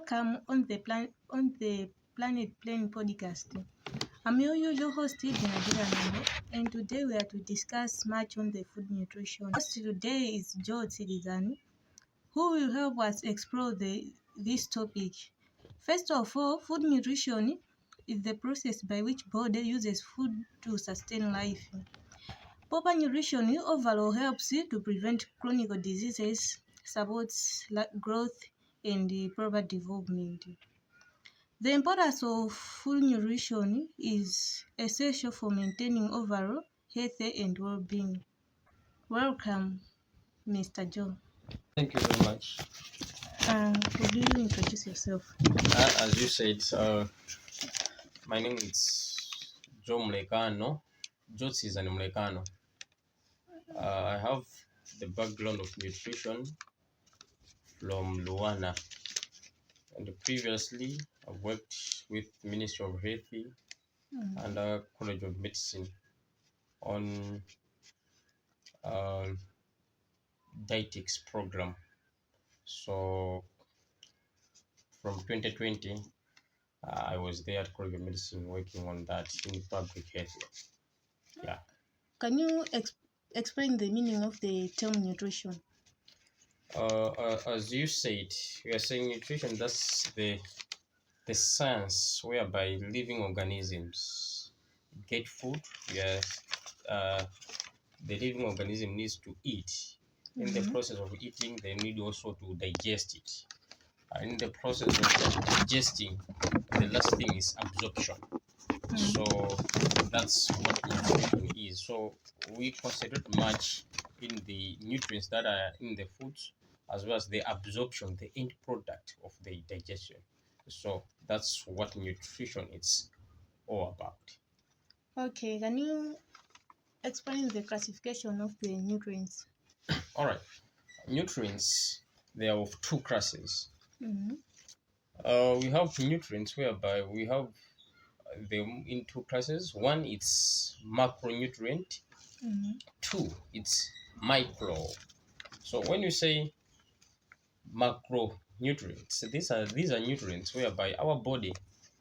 Welcome on the Planet Plane podcast. I'm your usual host, Nadira, and today we are to discuss much on the food nutrition. Host today is Joe Tilizani, who will help us explore this topic. First of all, food nutrition is the process by which body uses food to sustain life. Proper nutrition overall helps to prevent chronic diseases, supports growth and proper development. The importance of food nutrition is essential for maintaining overall health and well-being. Welcome, Mr. Joe. Thank you very much. Could you introduce yourself? As you said, my name is Joe Mlekano. Joe Season Mlekano. I have the background of nutrition from Luana, and previously I've worked with Ministry of Health and College of Medicine on dietetics program. So from 2020, I was there at College of Medicine working on that in public health. Yeah. Can you explain the meaning of the term nutrition? As you said, we are saying nutrition, that's the science whereby living organisms get food. The living organism needs to eat. In the process of eating, they need also to digest it. In the process of digesting, the last thing is absorption. So that's what nutrition is. So we concentrate much in the nutrients that are in the foods, as well as the absorption, the end product of the digestion. So that's what nutrition is all about. Okay, can you explain the classification of the nutrients? All right. Nutrients, they are of two classes. We have nutrients whereby we have them in two classes. One, it's macronutrient. Two, it's micro. So when you say macronutrients, these are nutrients whereby our body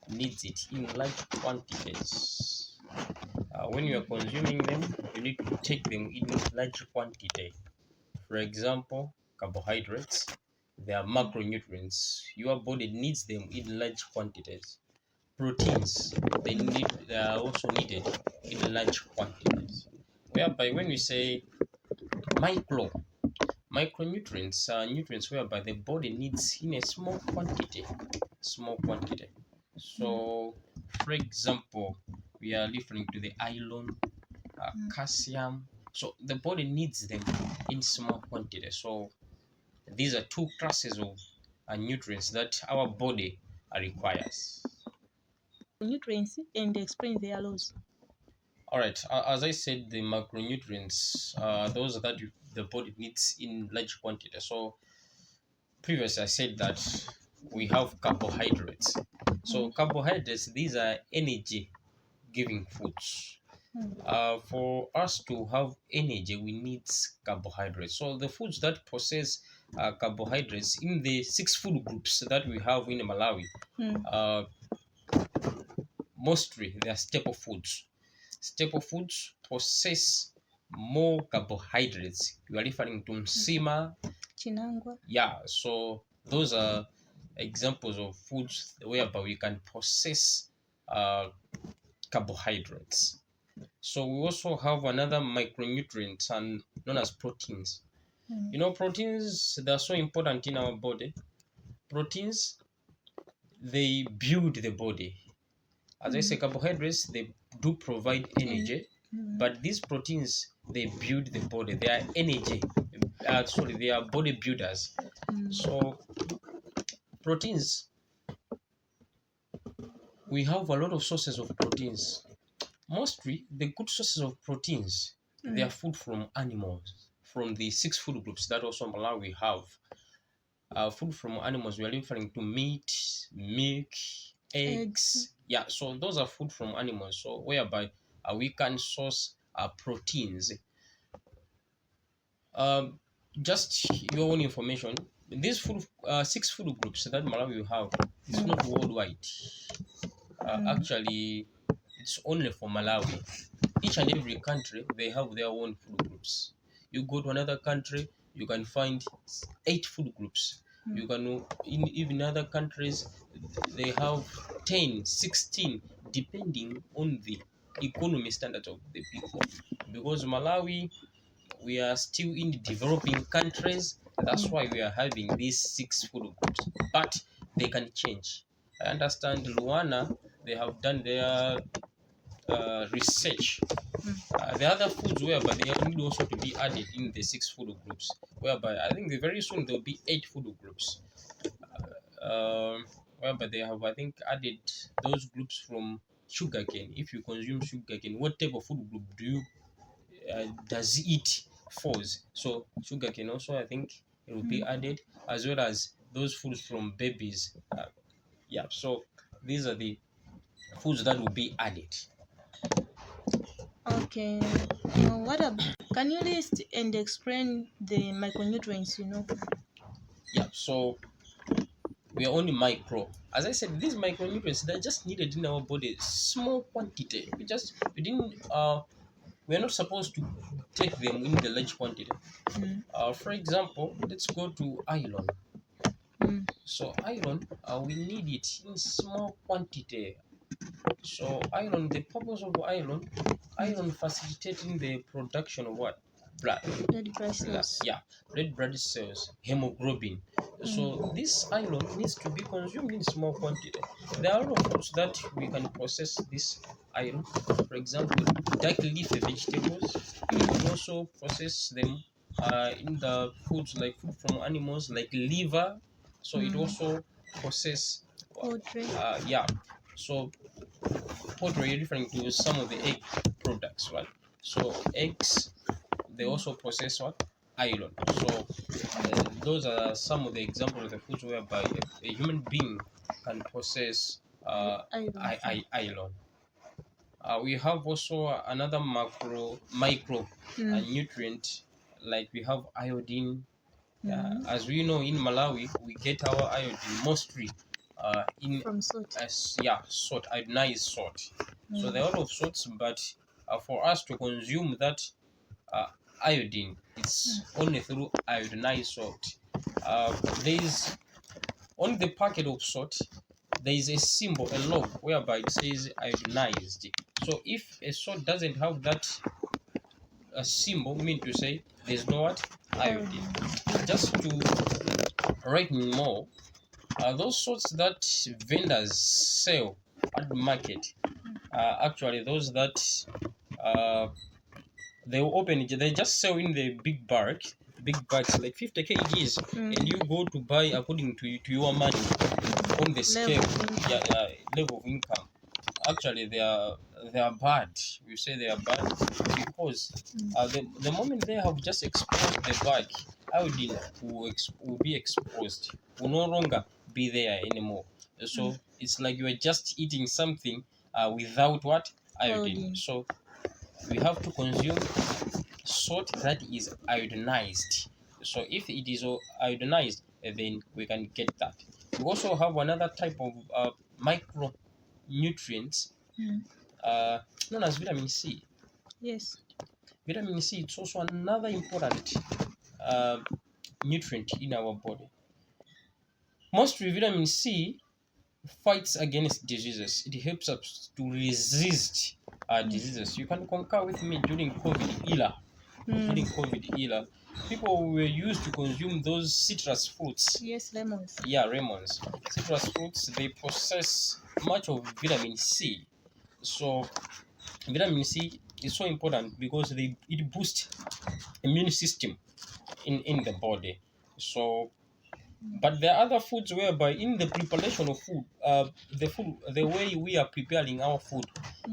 needs it in large quantities. When you are consuming them, you need to take them in large quantity. For example, carbohydrates, they are macronutrients. Your body needs them in large quantities. Proteins, they are also needed in large quantities. Whereby when we say micronutrients are nutrients whereby the body needs in a small quantity. So, for example, we are referring to the iron, calcium. So the body needs them in small quantity. So these are two classes of nutrients that our body requires. Nutrients and explain their roles. All right. As I said, the macronutrients are those that the body needs in large quantity. So previously I said that we have carbohydrates. So carbohydrates, these are energy-giving foods. For us to have energy, we need carbohydrates. So the foods that possess carbohydrates in the 6 food groups that we have in Malawi, mostly they are staple foods. Staple foods possess more carbohydrates. You are referring to Nsima, Chinangwa. Yeah, so those are examples of foods whereby we can possess carbohydrates. So we also have another micronutrient and known as proteins. You know, proteins, they are so important in our body. Proteins, they build the body. As I say, carbohydrates, they do provide energy, but these proteins, they build the body. They are they are body builders. So proteins, we have a lot of sources of proteins. Mostly, the good sources of proteins, they are food from animals, from the 6 food groups that also Malawi have. Food from animals, we are referring to meat, milk, eggs. Yeah, so those are food from animals. So whereby we can source proteins. Just your own information, these food, 6 food groups that Malawi will have, it's not worldwide. Actually, it's only for Malawi. Each and every country, they have their own food groups. You go to another country, you can find 8 food groups. You can, in even other countries, they have 10, 16, depending on the economy standards of the people. Because Malawi, we are still in the developing countries. That's why we are having these 6 food groups. But they can change. I understand Luana, they have done their research. The other foods whereby they need also to be added in the 6 food groups, whereby I think very soon there will be 8 food groups, whereby they have, I think, added those groups from sugarcane. If you consume sugarcane, what type of food group does it falls? So sugarcane also, I think, it will be added, as well as those foods from babies. Yeah, so these are the foods that will be added. Okay. Can you list and explain the micronutrients, Yeah, so we are only micro. As I said, these micronutrients, they're just needed in our body, small quantity. We didn't we're not supposed to take them in the large quantity. For example, let's go to iron. So iron, we need it in small quantity. So iron, the purpose of iron facilitating the production of what? Blood. Red blood cells. Yeah, red blood cells, hemoglobin. So this iron needs to be consumed in small quantity. There are a lot of foods that we can process this iron. For example, dark leafy vegetables. We can also process them in the foods, like food from animals, like liver. So it also process. Poultry. Yeah. So poultry, you're referring to some of the egg products, right? So eggs, they also process what? Iron. So those are some of the examples of the foods whereby a human being can process iron. We have also another micro nutrient, like we have iodine. As we know, in Malawi, we get our iodine mostly from salt. Salt, iodinized salt. So there are a lot of salts, but for us to consume that iodine, it's only through iodinized salt. There is on the packet of salt, there is a symbol, a logo, whereby it says iodinized. So if a salt doesn't have that symbol, mean to say there's no what? Iodine. Just to write more, those salts that vendors sell at the market are actually those that they will open it, they just sell in the big bags like 50 kgs, and you go to buy according to your money on the scale, level of income. Actually, they are bad. We say they are bad because the moment they have just exposed the bag, iodine will be exposed, will no longer be there anymore. So it's like you are just eating something without what? Iodine. So we have to consume salt that is iodinized. So if it is iodinized, then we can get that. We also have another type of micronutrients known as vitamin C. Yes. Vitamin C, it's also another important nutrient in our body. Mostly vitamin C fights against diseases. It helps us to resist diseases. You can concur with me during COVID era. During COVID era, people were used to consume those citrus fruits. Yes, lemons. Yeah, lemons. Citrus fruits, they possess much of vitamin C. So vitamin C is so important because it boosts immune system in the body. So but there are other foods whereby in the preparation of food, the way we are preparing our food,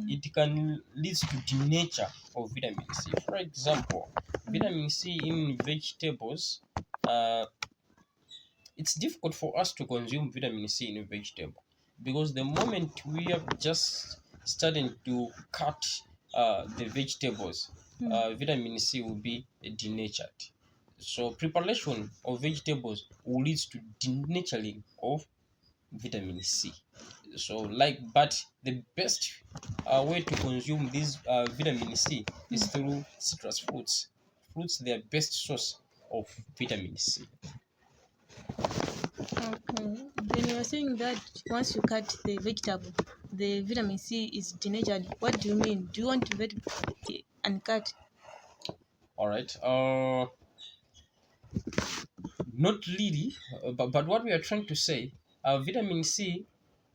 it can lead to denature of vitamin C. For example, vitamin C in vegetables, it's difficult for us to consume vitamin C in a vegetable because the moment we are just starting to cut the vegetables, vitamin C will be denatured. So preparation of vegetables will lead to denaturing of vitamin C. So but the best way to consume this vitamin C is through citrus fruits. Fruits, they are best source of vitamin C. Okay. Then you are saying that once you cut the vegetable, the vitamin C is denatured. What do you mean? Do you want to uncut? All right. Not really, but what we are trying to say, vitamin C,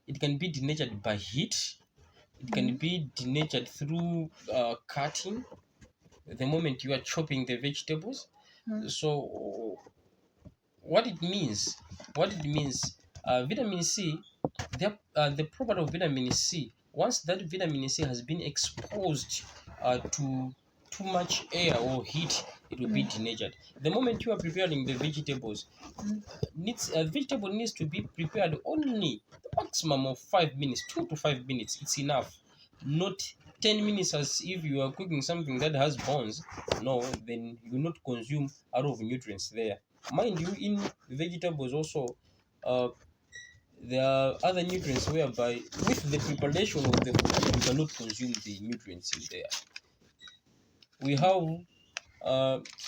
it can be denatured by heat. It can Mm-hmm. be denatured through cutting. The moment you are chopping the vegetables. So what it means, vitamin C, the property of vitamin C, once that vitamin C has been exposed to too much air or heat, it will be denatured. The moment you are preparing the vegetables, vegetable needs to be prepared only maximum of 5 minutes, 2 to 5 minutes. It's enough. Not 10 minutes as if you are cooking something that has bones. No, then you will not consume a lot of nutrients there. Mind you, in vegetables also, uh, there are other nutrients whereby with the preparation of the food, you cannot consume the nutrients in there. We have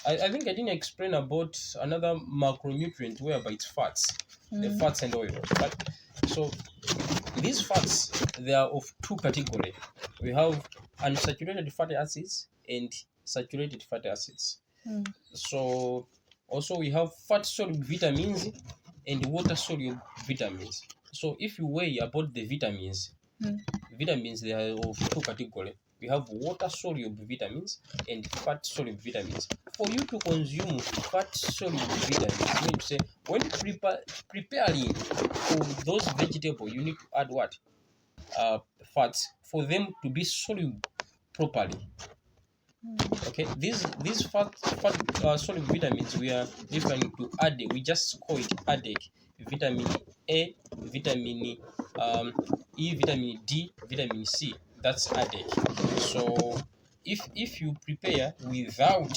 I think I didn't explain about another macronutrient whereby it's fats, the fats and oils. But so these fats, they are of two categories. We have unsaturated fatty acids and saturated fatty acids. So also we have fat soluble vitamins and water soluble vitamins. So if you weigh about the vitamins, they are of two categories. We have water soluble vitamins and fat soluble vitamins. For you to consume fat soluble vitamins, you need to say when preparing for those vegetables, you need to add what? Fats for them to be soluble properly. Okay, these fat soluble vitamins we are referring to ADEK. We just call it ADEK. Vitamin A, vitamin E, vitamin D, vitamin C. That's ADEK. So if you prepare without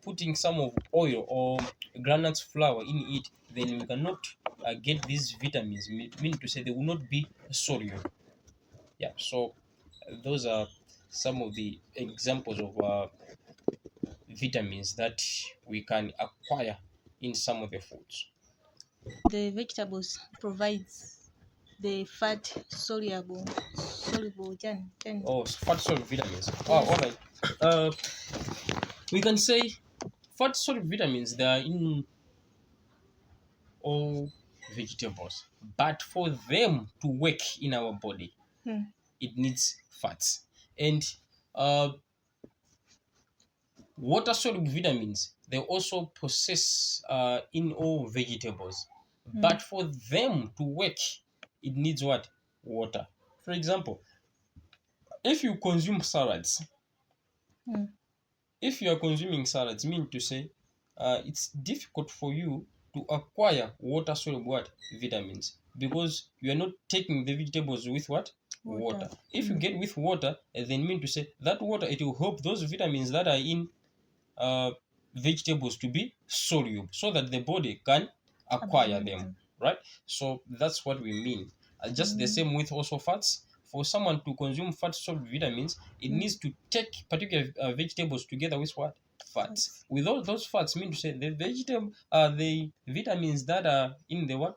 putting some of oil or granite flour in it, then we cannot get these vitamins. Meaning to say they will not be soluble. Yeah. So those are some of the examples of vitamins that we can acquire in some of the foods. The vegetables provides the fat soluble gen. Oh, fat soluble vitamins. Oh, Yes. all right. Uh, we can say fat soluble vitamins, they are in all vegetables, but for them to work in our body, it needs fats. And uh, water soluble vitamins, they also possess in all vegetables, but for them to work, it needs what? Water. For example, if you consume salads, if you are consuming salads, mean to say it's difficult for you to acquire water soluble what? Vitamins, because you are not taking the vegetables with what? Water. If you get with water, then mean to say that water, it will help those vitamins that are in uh, vegetables to be soluble so that the body can acquire them, right? So that's what we mean. Just the same with also fats. For someone to consume fat soluble vitamins, it needs to take particular vegetables together with what? Fats. With all those fats, mean to say the vitamins that are in the what?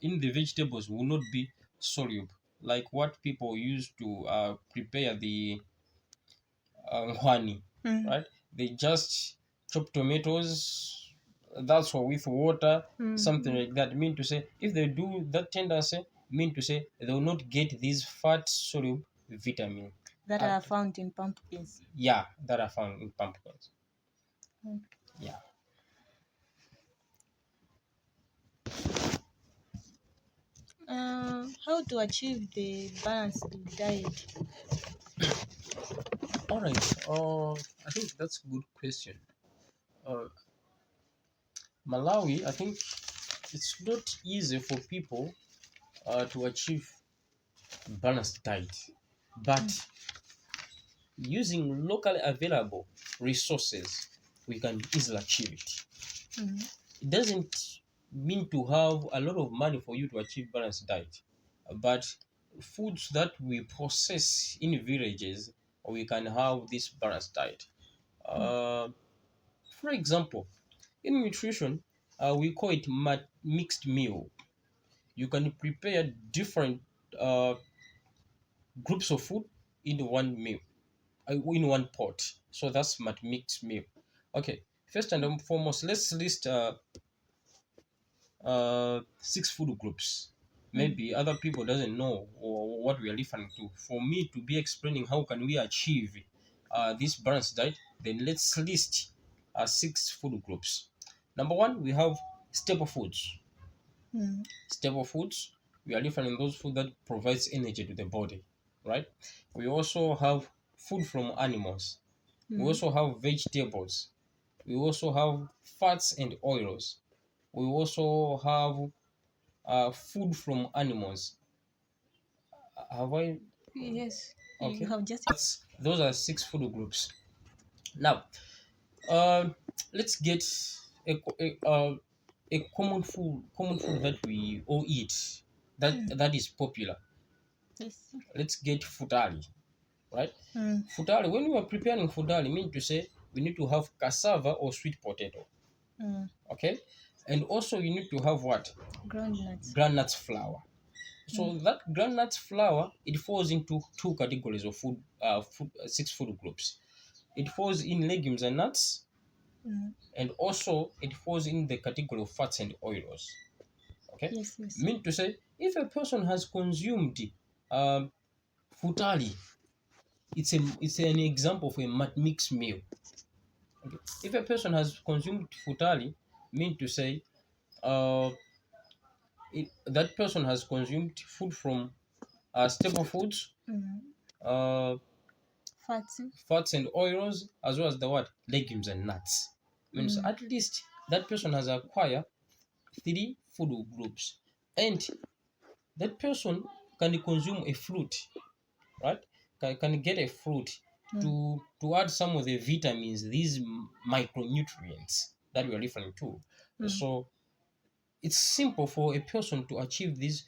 In the vegetables will not be soluble, like what people use to prepare the honey, right? They just chop tomatoes, that's what, with water, something like that. Mean to say, if they do that tendency, mean to say they will not get these fat soluble vitamin That are found in pumpkins. yeah, that are found in pumpkins. Yeah. How to achieve the balanced diet? All right. I think that's a good question. Uh, Malawi, I think it's not easy for people to achieve balanced diet, but using locally available resources, we can easily achieve it. Mm. It doesn't mean to have a lot of money for you to achieve balanced diet, but foods that we process in villages, we can have this balanced diet. Uh, for example, in nutrition, we call it mixed meal. You can prepare different uh, groups of food in one meal, in one pot. So that's mixed meal. Okay, first and foremost, let's list 6 food groups. Mm. Maybe other people doesn't know or what we are referring to. For me to be explaining how can we achieve this balanced diet, then let's list 6 food groups. Number one, we have staple foods. Mm. Staple foods, we are referring those food that provides energy to the body, right? We also have food from animals. We Mm. also have vegetables. We also have fats and oils. We also have food from animals. Have I? Yes, you Okay. have just. Those are 6 food groups. Now, uh, let's get a common food that we all eat that is popular. Yes. Let's get futari, right? Mm. Futari. When we are preparing futari, mean to say we need to have cassava or sweet potato. Mm. Okay, and also you need to have what? Groundnuts. Groundnuts flour. Mm. So that groundnut flour, it falls into 2 categories of food, 6 food groups. It falls in legumes and nuts, Mm. and also it falls in the category of fats and oils. Okay, Yes, yes. mean to say, if a person has consumed um, futali, it's an example of a mixed meal. Okay, if a person has consumed futali, mean to say, uh, that person has consumed food from staple foods. Mm. Uh, Fats. Fats and oils, as well as the what? Legumes and nuts. Means Mm. at least that person has acquired 3 food groups. And that person can consume a fruit, right? Can get a fruit Mm. to add some of the vitamins, these micronutrients that we are referring to. Mm. So it's simple for a person to achieve these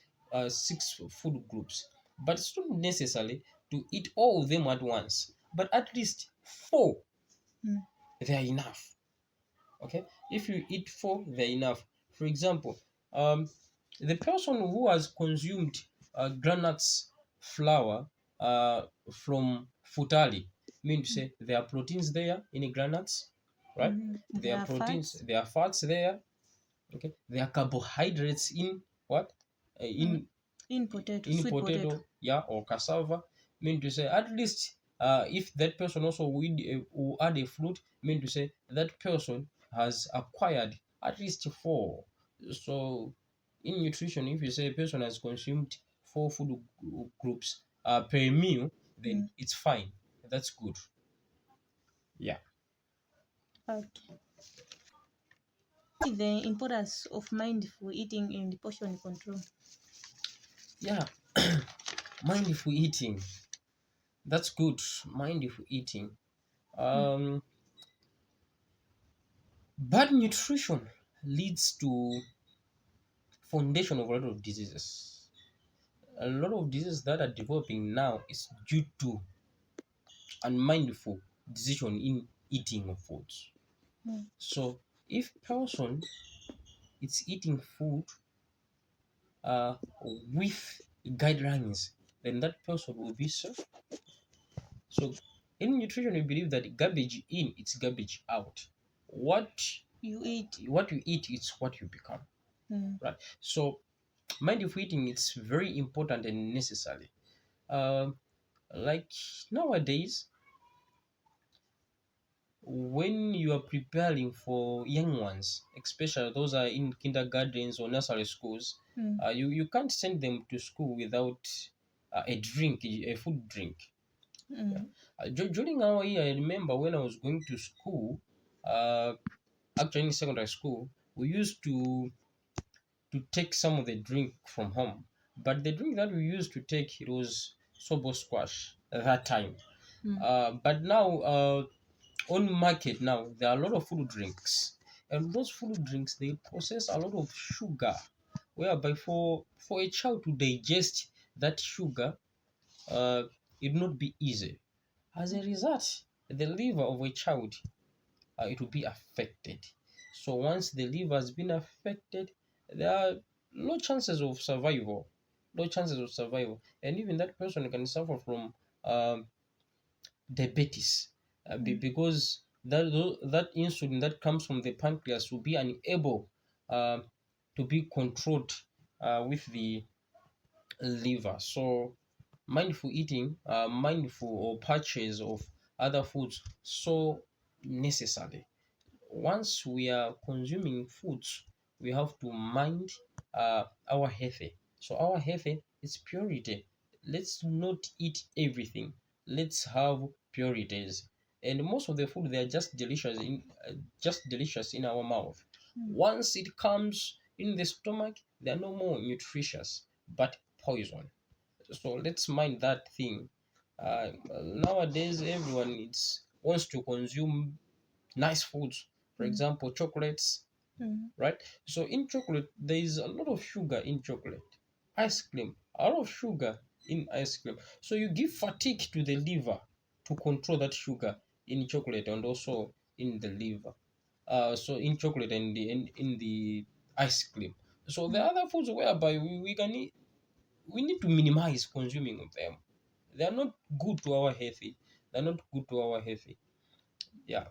6 food groups, but it's not necessary to eat all of them at once, but at least 4, Mm. they are enough. Okay, if you eat 4, they're enough. For example, the person who has consumed granuts flour from futali, mean to say there are proteins there in granuts, right? Mm. There There are are proteins, fats. there are fats there. Okay, there are carbohydrates in what? Mm. In In potato, in sweet potato. potato, yeah, or cassava. Mean to say, at least if that person also will add a fruit, mean to say that person has acquired at least 4. So in nutrition, if you say a person has consumed 4 food groups per meal, then Mm. it's fine. That's good. Yeah. Okay. The importance of mindful eating and portion control. Yeah. Mindful eating. That's good. Mindful eating. Mm. Um, Bad nutrition leads to foundation of a lot of diseases. A lot of diseases that are developing now is due to unmindful decision in eating of foods. Mm. So if person is eating food uh, with guidelines, then that person will be safe. So in nutrition, we believe that garbage in, it's garbage out. What You eat. what you eat, it's what you become. Mm. Right. So mindful eating, it's very important and necessary. Um, like nowadays, when you are preparing for young ones, especially those are in kindergartens or nursery schools, Mm. you can't send them to school without a drink, a food drink. Yeah. Mm. During our year, I remember when I was going to school, uh, actually in secondary school, we used to take some of the drink from home. But the drink that we used to take, it was sobo squash at that time. Mm. But now on market now, there are a lot of food drinks, and those food drinks they possess a lot of sugar, whereby for a child to digest that sugar, uh, it will not be easy. As a result, the liver of a child, it will be affected. So once the liver has been affected, there are low chances of survival, low chances of survival, and even that person can suffer from um, diabetes, Mm. because that insulin that comes from the pancreas will be unable uh, to be controlled with the liver. So mindful eating, mindful or purchase of other foods so necessary. Once we are consuming foods, we have to mind our health. So our health is purity. Let's not eat everything. Let's have priorities. And most of the food they are just delicious in our mouth. Mm. Once it comes in the stomach, they are no more nutritious but poison. So let's mind that thing. Nowadays, everyone wants to consume nice foods, for Mm. example chocolates, Mm. right? So in chocolate there is a lot of sugar in chocolate. Ice cream, a lot of sugar in ice cream, so you give fatigue to the liver to control that sugar in chocolate and also in the liver, so in chocolate and in the ice cream. So the Mm. other foods whereby we need to minimize consuming of them. They are not good to our healthy. They're not good to our healthy. Yeah.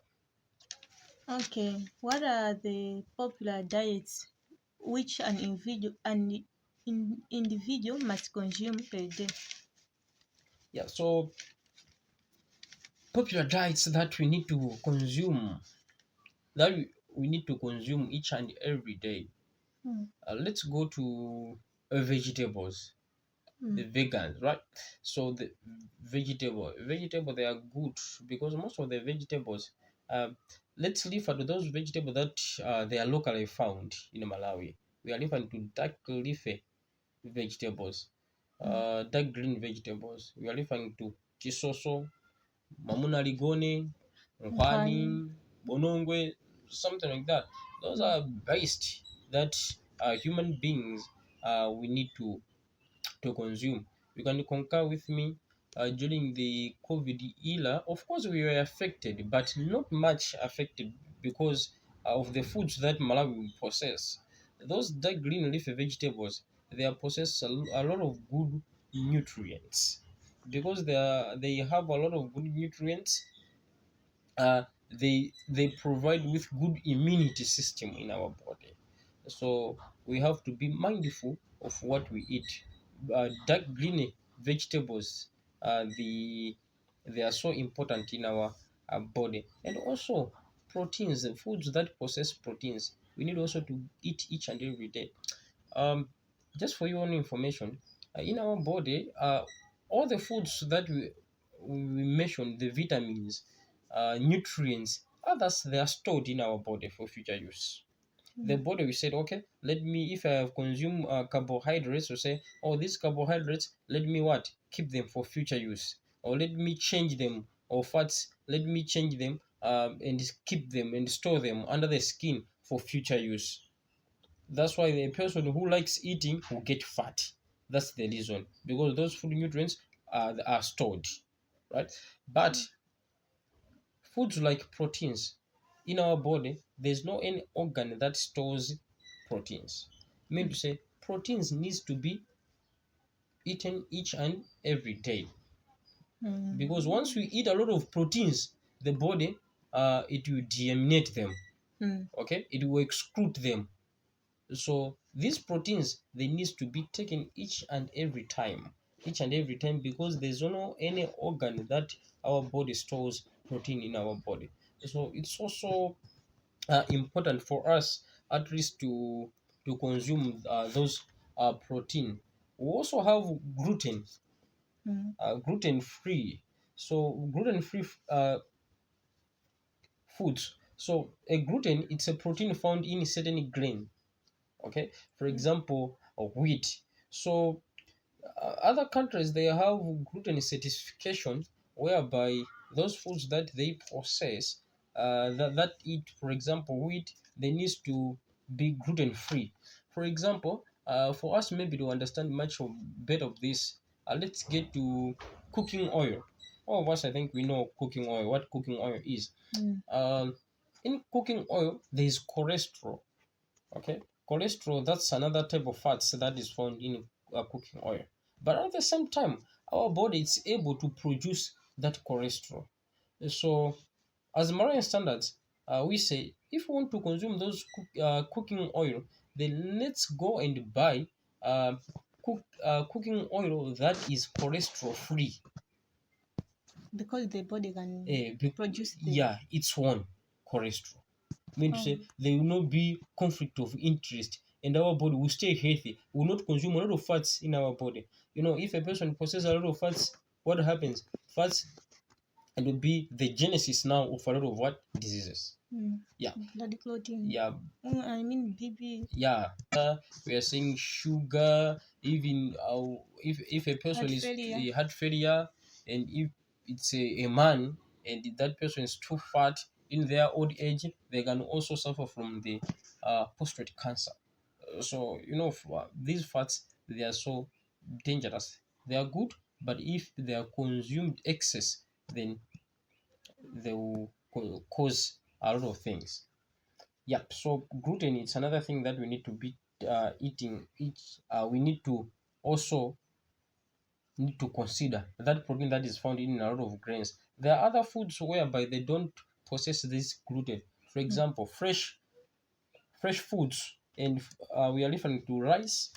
Okay, what are the popular diets which an individual must consume per day? Yeah. So popular diets that we need to consume, that we need to consume each and every day. Mm. Let's go to vegetables, the Mm. vegans, right? So the vegetable they are good because most of the vegetables, um, let's refer to those vegetables that they are locally found in Malawi. We are referring to dark leafy vegetables, Mm. dark green vegetables. We are referring to chisoso, Mamuna Ligone, Nkwani, Nkwani. Bonongwe, something like that. Those Mm. are based that human beings we need to consume. You can concur with me. During the COVID era, of course, we were affected, but not much affected because of the foods that Malawi possess. Those dark green leafy vegetables, they are possess a lot of good nutrients because they have a lot of good nutrients. They provide with good immunity system in our body. So we have to be mindful of what we eat. Dark green vegetables, they are so important in our body, and also proteins, the foods that possess proteins. We need also to eat each and every day. um, just for your own information, in our body, all the foods that we mentioned, the vitamins, nutrients, others they are stored in our body for future use. The Mm. body we said, okay, let me, if I have consumed carbohydrates, we say, oh, these carbohydrates, let me what, keep them for future use, or let me change them, or fats, let me change them, and keep them and store them under the skin for future use. That's why the person who likes eating will get fat. That's the reason, because those food nutrients are stored, right? But foods like proteins, in our body, there's no any organ that stores proteins. I mean to say, proteins needs to be eaten each and every day, because once we Mm. eat a lot of proteins, the body it will eliminate them. Mm. Okay, it will exclude them. So these proteins they need to be taken each and every time, because there's no any organ that our body stores protein in our body. So it's also important for us at least to consume those protein. We also have gluten, Mm. gluten free. So gluten free foods. So a gluten, it's a protein found in certain grain. Okay, for example, wheat. So other countries they have gluten certification, whereby those foods that they process, that eat, for example, wheat, they need to be gluten free. For example, for us maybe to understand much of bit of this, let's get to cooking oil. All of us, I think, we know cooking oil. What cooking oil is? Mm. Um, in cooking oil, there is cholesterol. Okay, cholesterol, that's another type of fats that is found in cooking oil. But at the same time, our body is able to produce that cholesterol. So, as marine standards, we say if we want to consume those cooking oil, then let's go and buy uh, cooking oil that is cholesterol free. Because the body can Eh, produce the. yeah, it's one cholesterol. Mean to Oh, say there will not be conflict of interest and our body will stay healthy. We will not consume a lot of fats in our body. You know, if a person possesses a lot of fats, what happens? Fats, it will be the genesis now of a lot of what diseases. mm. Yeah, Blood clotting. yeah, Oh, I mean, baby, yeah. We are saying sugar, even if a person heart is failure. a heart failure, and if it's a man and that person is too fat in their old age, they can also suffer from the prostate cancer. So you know, these fats, they are so dangerous. They are good, but if they are consumed excess, then they will cause a lot of things. Yep. So gluten is another thing that we need to be eating. We need to also need to consider that protein that is found in a lot of grains. There are other foods whereby they don't possess this gluten. For Mm. example, fresh foods, and we are referring to rice.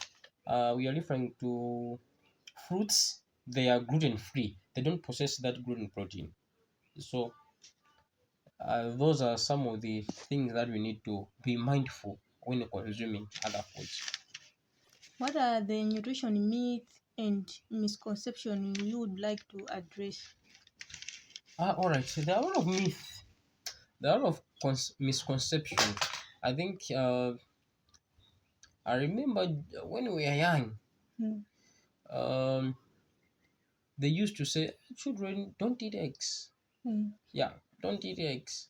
We are referring to fruits. They are gluten free. They don't possess that gluten protein. So those are some of the things that we need to be mindful when consuming other foods. What are the nutrition myths and misconceptions you would like to address? All right. So there are a lot of myths. There are a lot of misconceptions. I think I remember when we were young, Mm. um, they used to say, children, don't eat eggs. Mm. Yeah, don't eat eggs.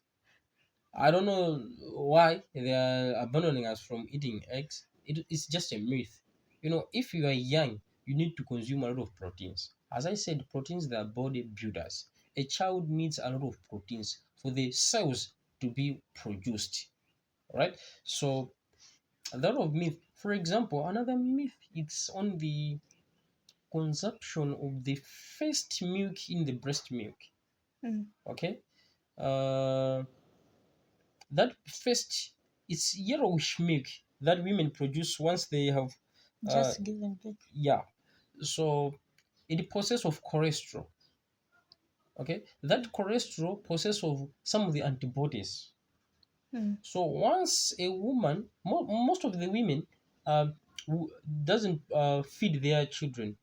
I don't know why they are abandoning us from eating eggs. It's just a myth. You know, if you are young, you need to consume a lot of proteins. As I said, proteins, they are body builders. A child needs a lot of proteins for the cells to be produced. Right? So a lot of myth. For example, another myth, it's on the consumption of the first milk in the breast milk. Mm. Okay? Uh, that first, it's yellowish milk that women produce once they have uh Just given birth. yeah, so it possess of cholesterol. Okay, that cholesterol possess of some of the antibodies. Mm. So once a woman, most of the women uh, doesn't feed their children,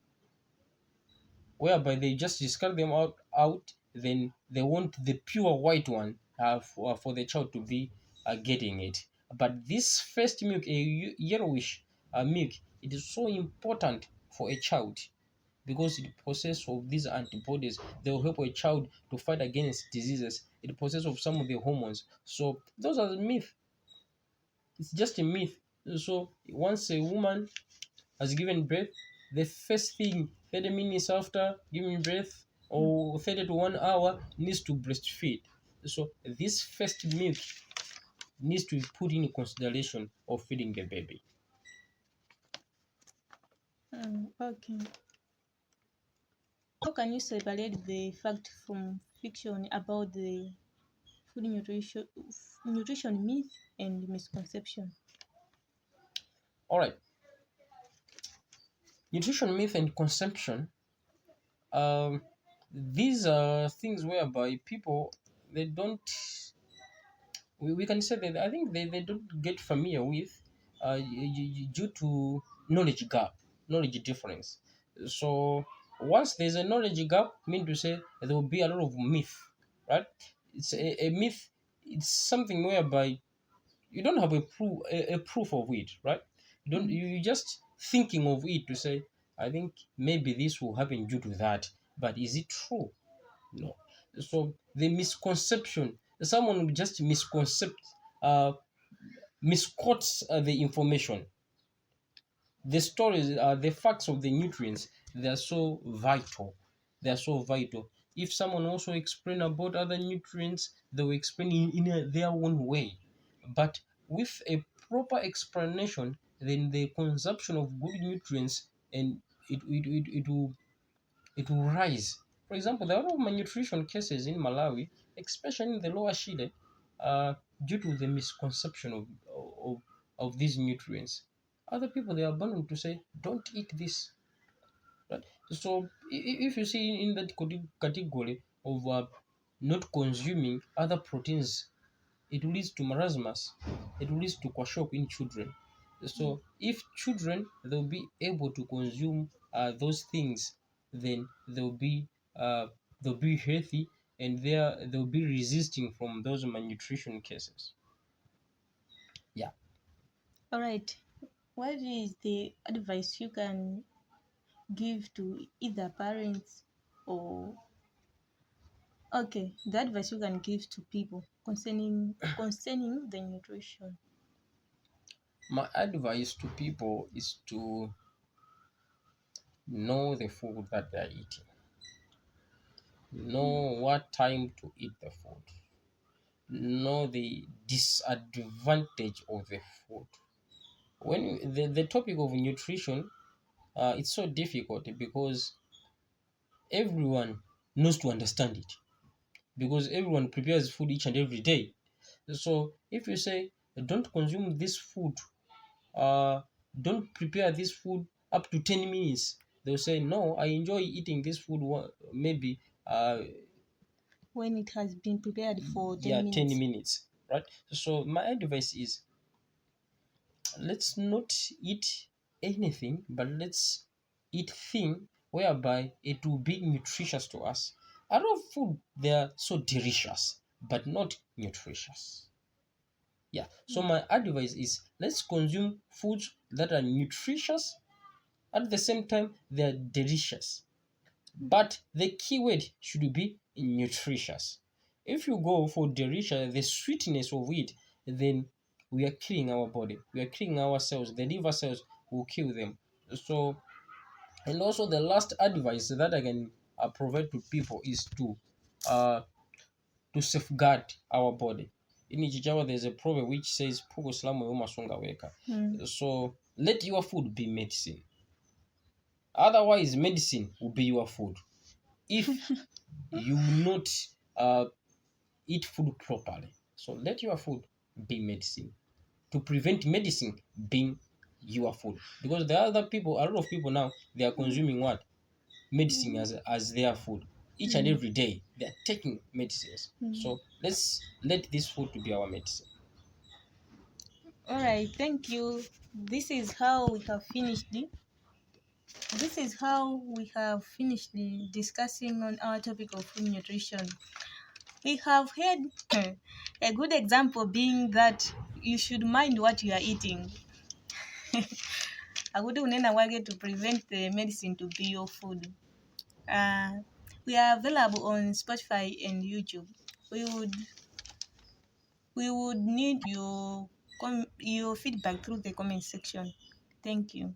whereby they just discard them out, then they want the pure white one for the child to be getting it. But this first milk, a yellowish milk, it is so important for a child because it possesses of these antibodies. They will help a child to fight against diseases. It possesses of some of the hormones. So those are the myth. It's just a myth. So once a woman has given birth, the first thing 30 minutes after giving birth Mm. or 30 to 1 hour needs to breastfeed. So this first milk needs to be put in consideration of feeding the baby. Okay. How can you separate the fact from fiction about the food nutrition myth and misconception? All right, nutrition myth and consumption. Um, these are things whereby people, they don't, we can say that I think they don't get familiar with due to knowledge gap, knowledge difference. So once there's a knowledge gap, mean to say there will be a lot of myth, right? It's a myth. It's something whereby you don't have a proof of it, right? You don't Mm. you just thinking of it to say, I think maybe this will happen due to that, but is it true? No. So the misconception, someone will just uh, misquotes the information. The stories, the facts of the nutrients, they are so vital. They are so vital. If someone also explain about other nutrients, they will explain their own way. But with a proper explanation, then the consumption of good nutrients and it will rise. For example, there are a lot of malnutrition cases in Malawi, especially in the lower Shire, due to the misconception of, of these nutrients. Other people, they are bound to say, don't eat this. Right? So, if you see in that category of not consuming other proteins, it leads to marasmus, it leads to kwashiorkor in children. So if children they'll be able to consume those things, then uh, they'll be healthy, and they'll be resisting from those malnutrition cases. Yeah. All right. What is the advice you can give to either parents or the advice you can give to people concerning the nutrition? My advice to people is to know the food that they're eating, know what time to eat the food, know the disadvantage of the food. The topic of nutrition, it's so difficult because everyone knows to understand it, because everyone prepares food each and every day. So if you say don't consume this food, uh, don't prepare this food up to 10 minutes, they'll say no, I enjoy eating this food maybe When it has been prepared for yeah, 10 10 minutes. minutes, right? So my advice is, let's not eat anything, but let's eat thing whereby it will be nutritious to us. A lot of food, they are so delicious but not nutritious. Yeah, so my advice is, let's consume foods that are nutritious, at the same time they are delicious, but the keyword should be nutritious. If you go for delicious, the sweetness of it, then we are killing our body, we are killing ourselves, the liver cells will kill them. So, and also the last advice that I can provide to people is uh, to safeguard our body. In Ichichawa, there's a proverb which says, "Pugo slamu yoma songa weka." Mm. So let your food be medicine. Otherwise, medicine will be your food. If you will not uh, eat food properly. So let your food be medicine to prevent medicine being your food. Because there are other people, a lot of people now, they are consuming what? Medicine as their food. Each and Mm. every day, they are taking medicines. Mm. So let's let this food to be our medicine. All right, thank you. This is how we have finished the discussing on our topic of food nutrition. We have had a good example being that you should mind what you are eating. Akuti unena wage to prevent the medicine to be your food. We are available on Spotify and YouTube. We would need your feedback through the comment section. Thank you.